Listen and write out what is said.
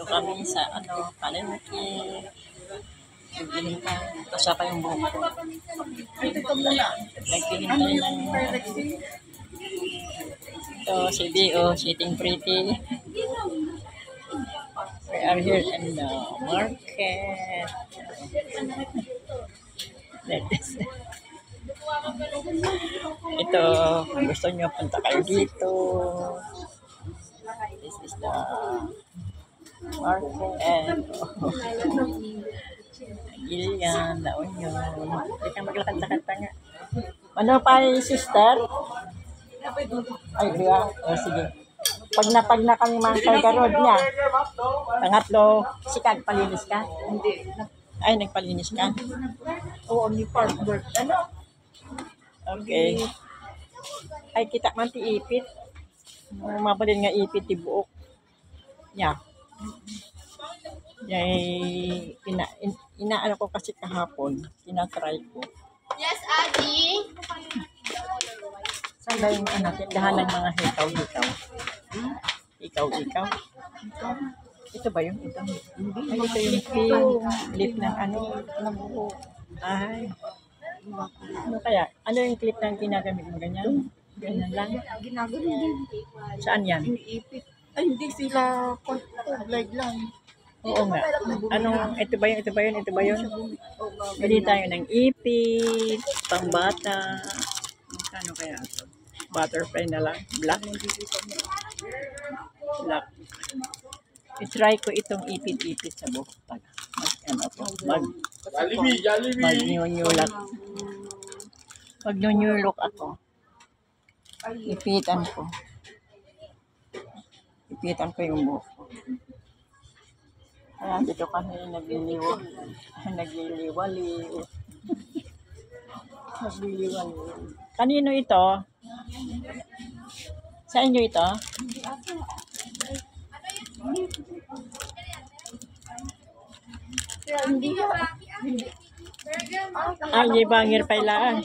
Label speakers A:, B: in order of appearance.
A: Dito kami sa palengke. Naghihintay. Basa pa yung buhok ko. Naghihintay ng ito si B.O. sitting pretty. We are here in the market. Ito, kung gusto nyo, punta kayo dito. This is the market. Gilyan, laon yun. Hindi ka maglakad-lakad pa nga. Ano pa sister? Ay, diba? O, sige. Pag na kami mga garod niya. Pangatlo, sikag, palinis ka? Hindi. Ay, nagpalinis ka?
B: Oo, ni Park Work. Ano?
A: Okay. Ay, kita man ti ipit. Mabalin nga ipit ti buok. Yeah. Yay, inaano ko kasi kahapon. Tinatry ko.
C: Yes, Adi.
A: Saan ba yung tindahan ng mga hikaw-hikaw? Hikaw-hikaw? Ito ba yung ito? Ay, ito yung clip ng ng buhok. Ay. Ano kaya? Ano yung clip ng ginagamit mo? Ganyan? Ganyan lang?
B: Ginagawa din.
A: Saan yan?
B: Iniipit. Ay, hindi sila like lang.
A: Oo nga. Ito ba yun? Bili tayo ng ipit, pangbata. Ano kaya ito? Butterfly na lang. Black. I-try ko itong ipit-ipit sa buhok. Mag-new-look. Mag-new-look ako. Ipitan ko. Ipitan ko yung buhok ko. Kaya dito kami nagliliwaliw. Kanino ito? Sa inyo ito? Ay, di bangir pa ilaan.